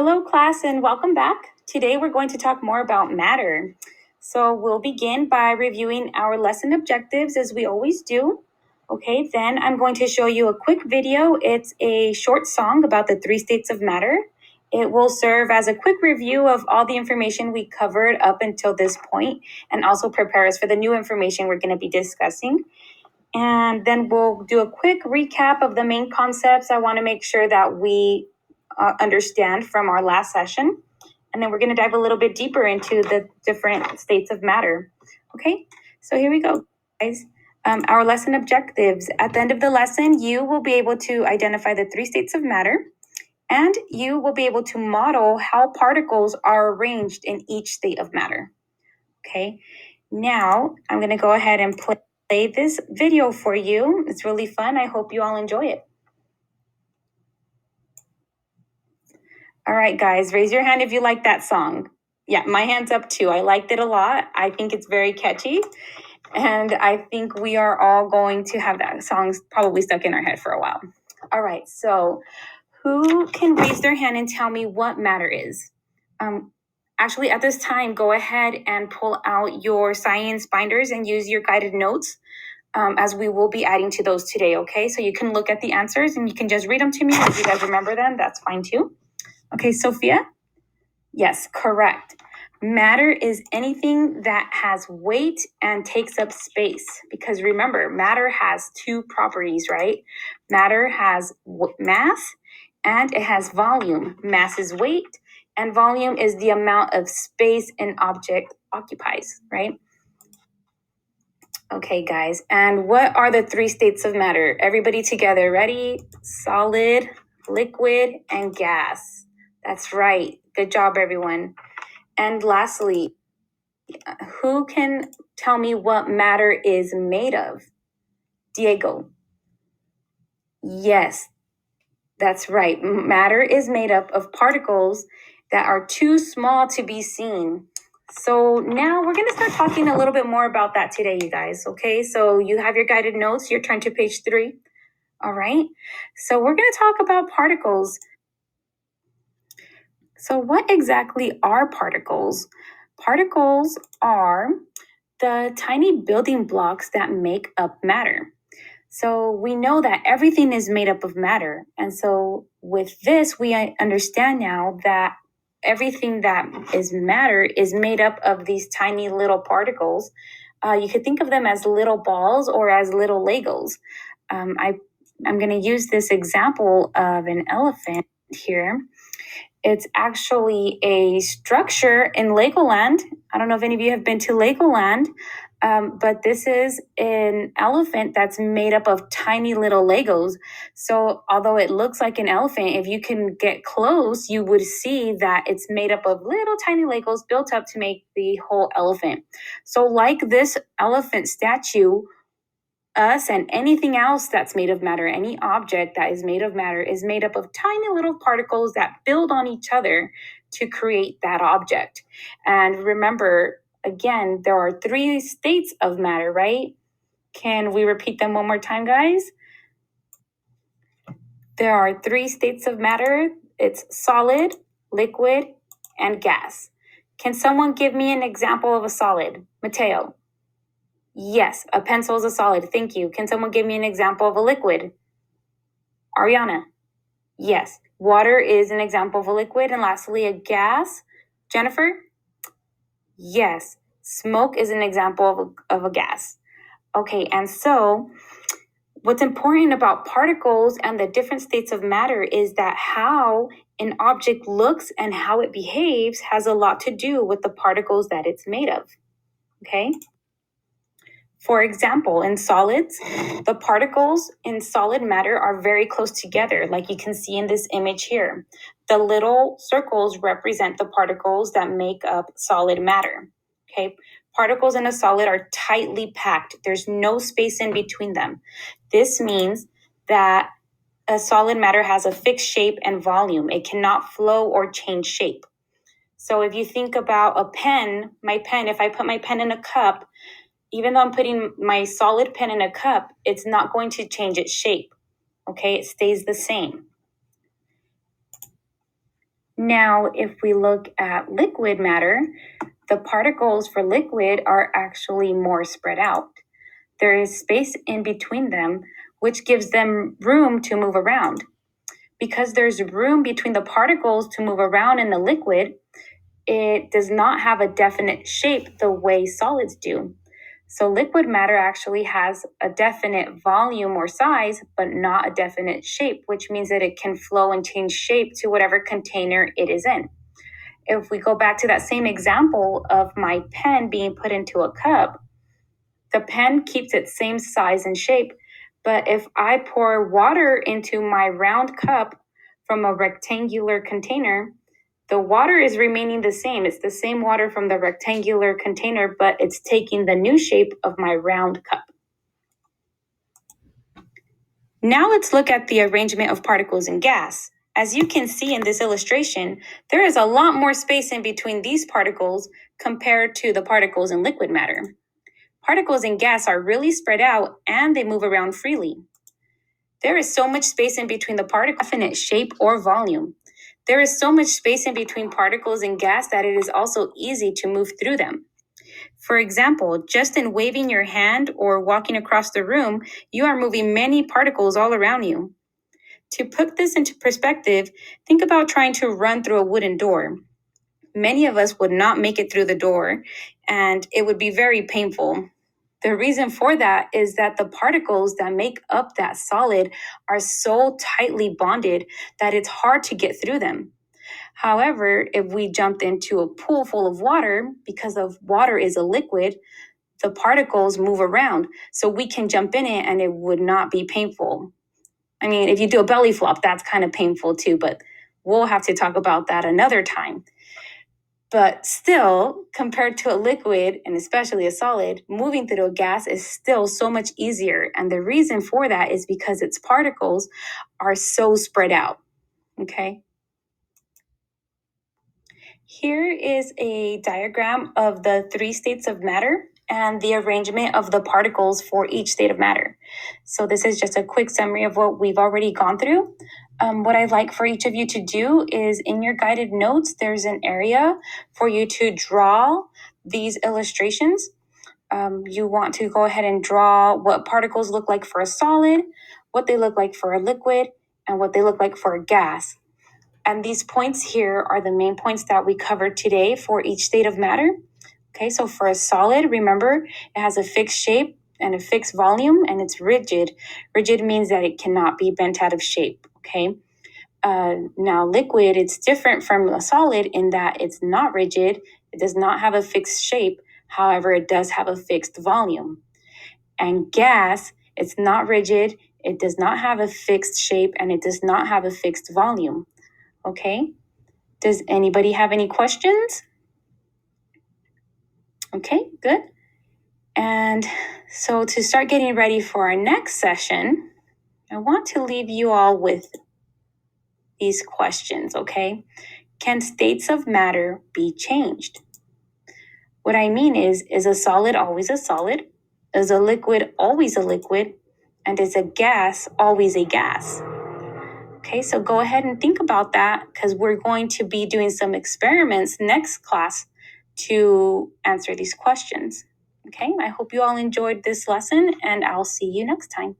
Hello, class, and welcome back. Today we're going to talk more about matter. So we'll begin by reviewing our lesson objectives as we always do. Okay, then I'm going to show you a quick video. It's a short song about the 3 states of matter. It will serve as a quick review of all the information we covered up until this point and also prepare us for the new information we're going to be discussing. And then we'll do a quick recap of the main concepts I want to make sure that we understand from our last session. And then we're going to dive a little bit deeper into the different states of matter. Okay, so here we go, guys. Our lesson objectives. At the end of the lesson, you will be able to identify the 3 states of matter, and you will be able to model how particles are arranged in each state of matter. Okay, now I'm going to go ahead and play this video for you. It's really fun. I hope you all enjoy it. All right, guys, raise your hand if you like that song. Yeah, my hand's up too. I liked it a lot. I think it's very catchy. And I think we are all going to have that song probably stuck in our head for a while. All right, so who can raise their hand and tell me what matter is? Actually, at this time, go ahead and pull out your science binders and use your guided notes as we will be adding to those today, okay? So you can look at the answers and you can just read them to me. If you guys remember them, that's fine too. Okay, Sophia? Yes, correct. Matter is anything that has weight and takes up space. Because remember, matter has 2 properties, right? Matter has mass and it has volume. Mass is weight and volume is the amount of space an object occupies, right? Okay, guys, and what are the 3 states of matter? Everybody together, ready? Solid, liquid, and gas. That's right. Good job, everyone. And lastly, who can tell me what matter is made of? Diego. Yes, that's right. Matter is made up of particles that are too small to be seen. So now we're going to start talking a little bit more about that today, you guys. Okay, so you have your guided notes. You're turned to page 3. All right, so we're going to talk about particles. So what exactly are particles? Particles are the tiny building blocks that make up matter. So we know that everything is made up of matter. And so with this, we understand now that everything that is matter is made up of these tiny little particles. You could think of them as little balls or as little Legos. I'm going to use this example of an elephant here. It's actually a structure in Legoland. I don't know if any of you have been to Legoland, but this is an elephant that's made up of tiny little Legos. So although it looks like an elephant, if you can get close, you would see that it's made up of little tiny Legos built up to make the whole elephant. So like this elephant statue, us and anything else that's made of matter, any object that is made of matter is made up of tiny little particles that build on each other to create that object. And remember, again, there are 3 states of matter, right? Can we repeat them one more time, guys? There are 3 states of matter. It's solid, liquid, and gas. Can someone give me an example of a solid? Mateo. Yes, a pencil is a solid. Thank you. Can someone give me an example of a liquid? Ariana. Yes, water is an example of a liquid. And lastly, a gas. Jennifer? Yes, smoke is an example of a gas. Okay, and so what's important about particles and the different states of matter is that how an object looks and how it behaves has a lot to do with the particles that it's made of. Okay? For example, in solids, the particles in solid matter are very close together, like you can see in this image here. The little circles represent the particles that make up solid matter. Okay, particles in a solid are tightly packed. There's no space in between them. This means that a solid matter has a fixed shape and volume. It cannot flow or change shape. So if you think about a pen, my pen, if I put my pen in a cup, even though I'm putting my solid pen in a cup, it's not going to change its shape. Okay, it stays the same. Now, if we look at liquid matter, the particles for liquid are actually more spread out. There is space in between them, which gives them room to move around. Because there's room between the particles to move around in the liquid, it does not have a definite shape the way solids do. So liquid matter actually has a definite volume or size, but not a definite shape, which means that it can flow and change shape to whatever container it is in. If we go back to that same example of my pen being put into a cup, the pen keeps its same size and shape, but if I pour water into my round cup from a rectangular container, the water is remaining the same. It's the same water from the rectangular container, but it's taking the new shape of my round cup. Now let's look at the arrangement of particles in gas. As you can see in this illustration, there is a lot more space in between these particles compared to the particles in liquid matter. Particles in gas are really spread out and they move around freely. There is so much space in between the particles, definite shape or volume. There is so much space in between particles in gas that it is also easy to move through them. For example, just in waving your hand or walking across the room, you are moving many particles all around you. To put this into perspective, think about trying to run through a wooden door. Many of us would not make it through the door, and it would be very painful. The reason for that is that the particles that make up that solid are so tightly bonded that it's hard to get through them. However, if we jumped into a pool full of water, because of water is a liquid, the particles move around. So we can jump in it and it would not be painful. I mean, if you do a belly flop, that's kind of painful too, but we'll have to talk about that another time. But still, compared to a liquid, and especially a solid, moving through a gas is still so much easier. And the reason for that is because its particles are so spread out, okay? Here is a diagram of the 3 states of matter and the arrangement of the particles for each state of matter. So this is just a quick summary of what we've already gone through. What I'd like for each of you to do is in your guided notes, there's an area for you to draw these illustrations. You want to go ahead and draw what particles look like for a solid, what they look like for a liquid, and what they look like for a gas. And these points here are the main points that we covered today for each state of matter. Okay, so for a solid, remember, it has a fixed shape and a fixed volume, and it's rigid. Rigid means that it cannot be bent out of shape, okay? Now, liquid, it's different from a solid in that it's not rigid. It does not have a fixed shape. However, it does have a fixed volume. And gas, it's not rigid. It does not have a fixed shape, and it does not have a fixed volume. Okay? Does anybody have any questions? Okay, good. And so to start getting ready for our next session, I want to leave you all with these questions, okay? Can states of matter be changed? What I mean is a solid always a solid? Is a liquid always a liquid? And is a gas always a gas? Okay, so go ahead and think about that because we're going to be doing some experiments next class to answer these questions. Okay, I hope you all enjoyed this lesson and I'll see you next time.